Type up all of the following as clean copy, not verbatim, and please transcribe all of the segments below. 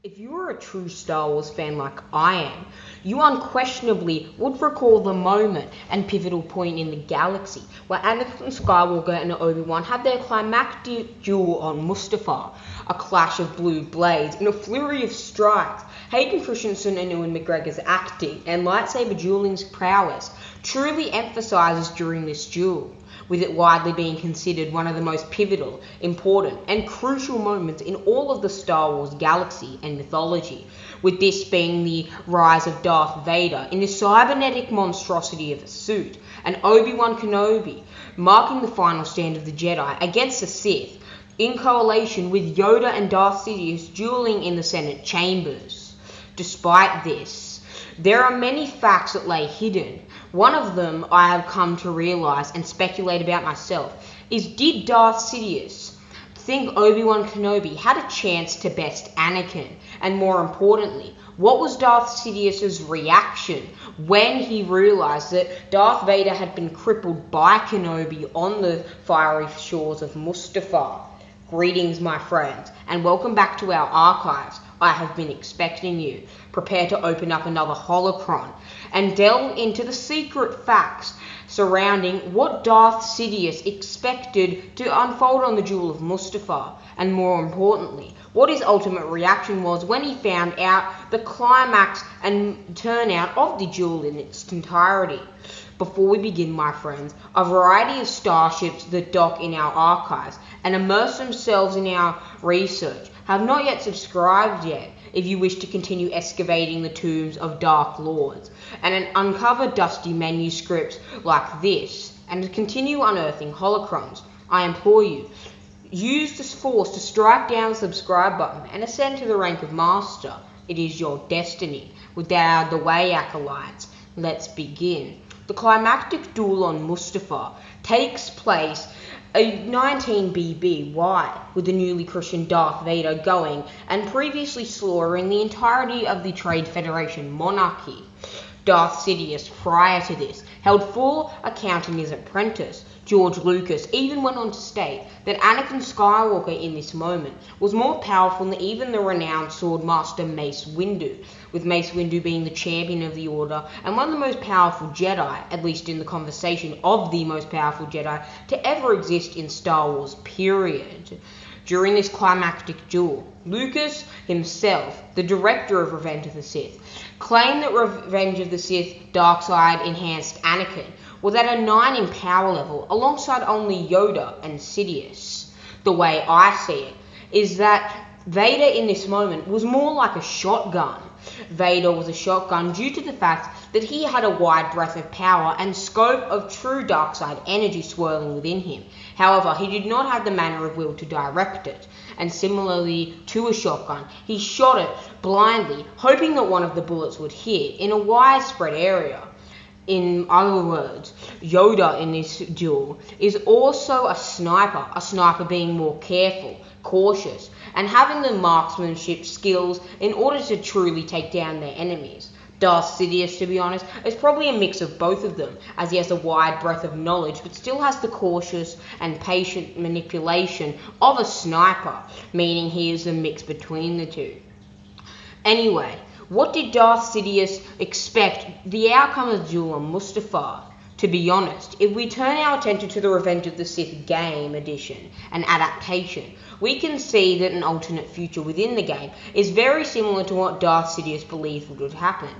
If you are a true Star Wars fan like I am, you unquestionably would recall the moment and pivotal point in the galaxy where Anakin Skywalker and Obi Wan had their climactic duel on Mustafar, a clash of blue blades in a flurry of strikes. Hayden Christensen and Ewan McGregor's acting and lightsaber dueling's prowess truly emphasises during this duel, with it widely being considered one of the most pivotal, important, and crucial moments in all of the Star Wars galaxy and mythology, with this being the rise of Darth Vader in the cybernetic monstrosity of a suit, and Obi Wan Kenobi marking the final stand of the Jedi against the Sith, in coalition with Yoda and Darth Sidious dueling in the Senate chambers. Despite this, there are many facts that lay hidden. One of them I have come to realise and speculate about myself is, did Darth Sidious think Obi-Wan Kenobi had a chance to best Anakin? And more importantly, what was Darth Sidious's reaction when he realised that Darth Vader had been crippled by Kenobi on the fiery shores of Mustafar? Greetings, my friends, and welcome back to our archives. I have been expecting you. Prepare to open up another holocron and delve into the secret facts surrounding what Darth Sidious expected to unfold on the Duel of Mustafar, and more importantly, what his ultimate reaction was when he found out the climax and turnout of the duel in its entirety. Before we begin, my friends, a variety of starships that dock in our archives and immerse themselves in our research have not yet subscribed yet. If you wish to continue excavating the tombs of Dark Lords and uncover dusty manuscripts like this, and to continue unearthing holocrons, I implore you, use this force to strike down the subscribe button and ascend to the rank of Master. It is your destiny. With that out of the way, acolytes, let's begin. The climactic duel on Mustafar takes place a 19 BBY, with the newly christened Darth Vader going and previously slaughtering the entirety of the Trade Federation monarchy. Darth Sidious, prior to this, held full account in his apprentice. George Lucas even went on to state that Anakin Skywalker in this moment was more powerful than even the renowned swordmaster Mace Windu, with Mace Windu being the champion of the Order and one of the most powerful Jedi, at least in the conversation of the most powerful Jedi to ever exist in Star Wars, period. During this climactic duel, Lucas himself, the director of Revenge of the Sith, claimed that Revenge of the Sith Darkside enhanced Anakin was at a 9 in power level alongside only Yoda and Sidious. The way I see it is that Vader in this moment was more like a shotgun. Vader was a shotgun due to the fact that he had a wide breadth of power and scope of true dark side energy swirling within him. However, he did not have the manner of will to direct it, and similarly to a shotgun, he shot it blindly, hoping that one of the bullets would hit in a widespread area. In other words, Yoda in this duel is also a sniper being more careful, cautious, and having the marksmanship skills in order to truly take down their enemies. Darth Sidious, to be honest, is probably a mix of both of them, as he has a wide breadth of knowledge but still has the cautious and patient manipulation of a sniper, meaning he is a mix between the two. Anyway, what did Darth Sidious expect the outcome of the duel on Mustafar? To be honest, if we turn our attention to the Revenge of the Sith game edition and adaptation, we can see that an alternate future within the game is very similar to what Darth Sidious believed would happen.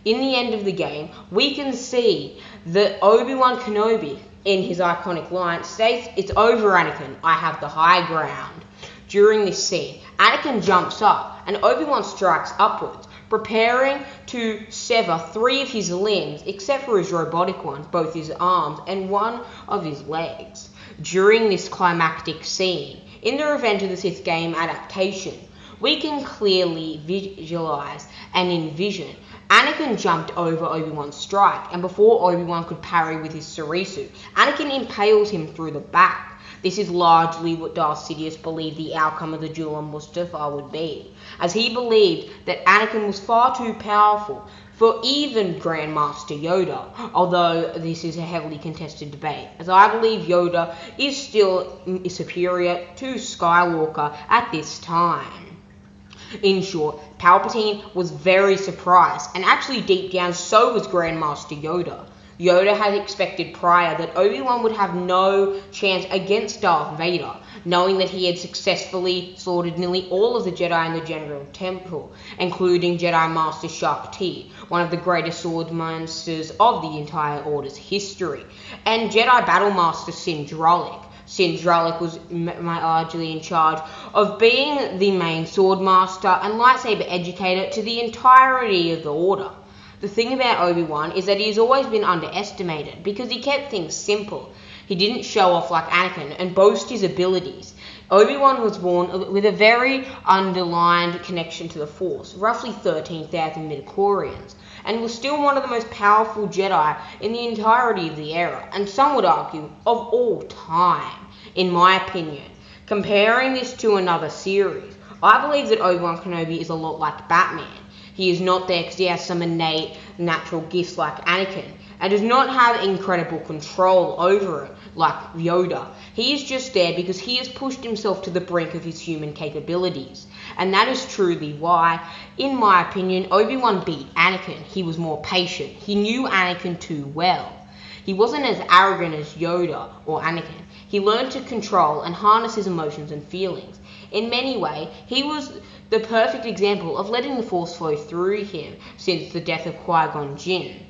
In the end of the game, we can see that Obi Wan Kenobi, in his iconic line, states, "It's over, Anakin, I have the high ground." During this scene, Anakin jumps up and Obi Wan strikes upwards, preparing to sever 3 of his limbs, except for his robotic one, both his arms and one of his legs. During this climactic scene, in the Revenge of the Sith game adaptation, we can clearly visualize and envision Anakin jumped over Obi-Wan's strike, and before Obi-Wan could parry with his Soresu, Anakin impales him through the back. This is largely what Darth Sidious believed the outcome of the duel on Mustafar would be, as he believed that Anakin was far too powerful for even Grandmaster Yoda, although this is a heavily contested debate, as I believe Yoda is still superior to Skywalker at this time. In short, Palpatine was very surprised, and actually deep down so was Grandmaster Yoda. Yoda had expected prior that Obi-Wan would have no chance against Darth Vader, knowing that he had successfully slaughtered nearly all of the Jedi in the General Temple, including Jedi Master Shaak Ti, one of the greatest swordmasters of the entire Order's history, and Jedi Battle Master Sin Dralik. Sin Dralik was largely in charge of being the main swordmaster and lightsaber educator to the entirety of the Order. The thing about Obi-Wan is that he has always been underestimated because he kept things simple. He didn't show off like Anakin and boast his abilities. Obi-Wan was born with a very underlined connection to the Force, roughly 13,000 midichlorians, and was still one of the most powerful Jedi in the entirety of the era, and some would argue, of all time, in my opinion. Comparing this to another series, I believe that Obi-Wan Kenobi is a lot like Batman. He is not there because he has some innate natural gifts like Anakin, and does not have incredible control over it like Yoda. He is just there because he has pushed himself to the brink of his human capabilities. And that is truly why, in my opinion, Obi-Wan beat Anakin. He was more patient. He knew Anakin too well. He wasn't as arrogant as Yoda or Anakin. He learned to control and harness his emotions and feelings. In many ways, he was the perfect example of letting the Force flow through him since the death of Qui-Gon Jinn.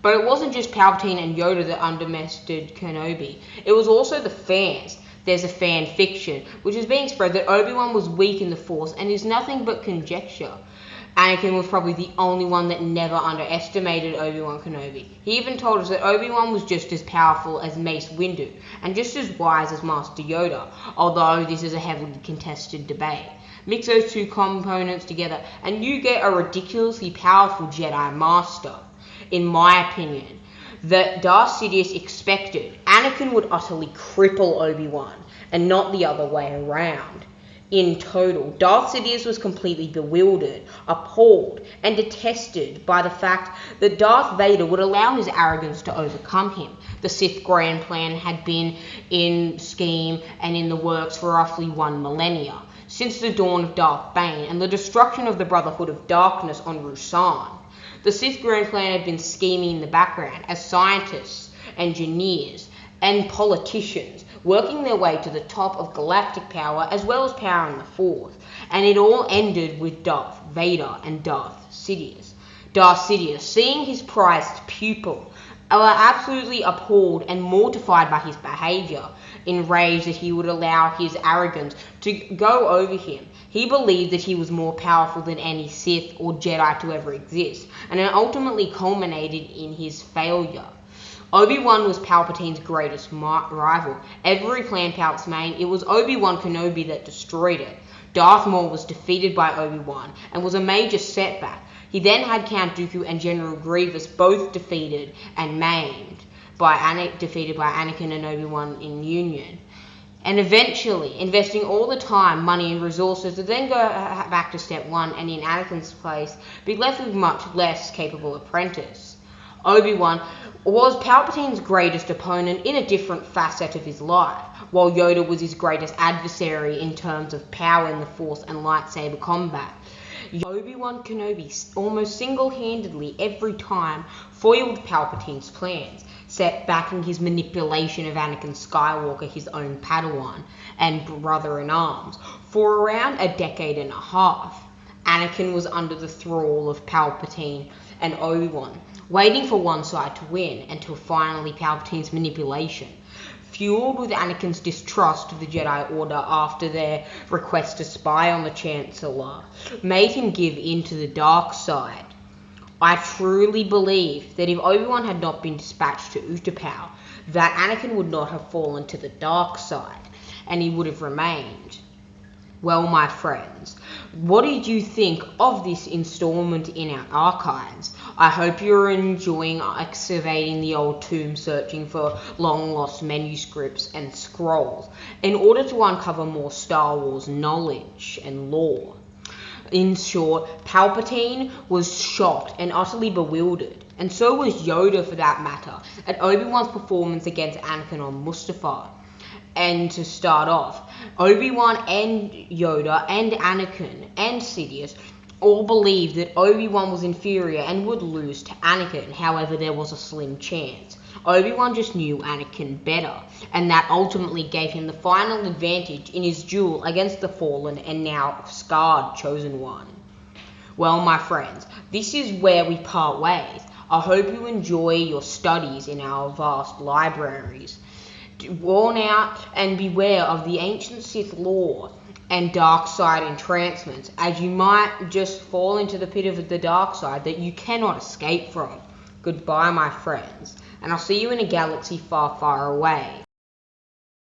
But it wasn't just Palpatine and Yoda that underestimated Kenobi. It was also the fans. There's a fan fiction, which is being spread that Obi-Wan was weak in the Force and is nothing but conjecture. Anakin was probably the only one that never underestimated Obi-Wan Kenobi. He even told us that Obi-Wan was just as powerful as Mace Windu, and just as wise as Master Yoda, although this is a heavily contested debate. Mix those two components together, and you get a ridiculously powerful Jedi Master. In my opinion, that Darth Sidious expected Anakin would utterly cripple Obi-Wan, and not the other way around. In total, Darth Sidious was completely bewildered, appalled, and detested by the fact that Darth Vader would allow his arrogance to overcome him. The Sith Grand Plan had been in scheme and in the works for roughly 1 millennia, since the dawn of Darth Bane and the destruction of the Brotherhood of Darkness on Ruusan. The Sith Grand Plan had been scheming in the background as scientists, engineers, and politicians working their way to the top of galactic power as well as power in the Force, and it all ended with Darth Vader and Darth Sidious. Darth Sidious, seeing his prized pupil, were absolutely appalled and mortified by his behaviour, enraged that he would allow his arrogance to go over him. He believed that he was more powerful than any Sith or Jedi to ever exist, and it ultimately culminated in his failure. Obi-Wan was Palpatine's greatest rival. Every plan Palps made, it was Obi-Wan Kenobi that destroyed it. Darth Maul was defeated by Obi-Wan and was a major setback. He then had Count Dooku and General Grievous both defeated and maimed, defeated by Anakin and Obi-Wan in union. And eventually, investing all the time, money, and resources to then go back to step one and in Anakin's place, be left with much less capable apprentice. Obi-Wan was Palpatine's greatest opponent in a different facet of his life, while Yoda was his greatest adversary in terms of power in the Force and lightsaber combat. Obi-Wan Kenobi almost single-handedly every time foiled Palpatine's plans, backing his manipulation of Anakin Skywalker, his own Padawan and brother-in-arms, for around a decade and a half. Anakin was under the thrall of Palpatine and Obi-Wan, waiting for one side to win until finally Palpatine's manipulation, fueled with Anakin's distrust of the Jedi Order after their request to spy on the Chancellor, made him give in to the dark side. I truly believe that if Obi-Wan had not been dispatched to Utapau, that Anakin would not have fallen to the dark side, and he would have remained. Well, my friends, what did you think of this installment in our archives? I hope you're enjoying excavating the old tomb, searching for long-lost manuscripts and scrolls in order to uncover more Star Wars knowledge and lore. In short, Palpatine was shocked and utterly bewildered, and so was Yoda for that matter, at Obi-Wan's performance against Anakin on Mustafar. And to start off, Obi Wan and Yoda and Anakin and Sidious all believed that Obi Wan was inferior and would lose to Anakin. However, there was a slim chance. Obi Wan just knew Anakin better, and that ultimately gave him the final advantage in his duel against the fallen and now scarred Chosen One. Well, my friends, this is where we part ways. I hope you enjoy your studies in our vast libraries. Warn out and beware of the ancient Sith Lord and dark side entrancements, as you might just fall into the pit of the dark side that you cannot escape from. Goodbye, my friends, and I'll see you in a galaxy far, far away.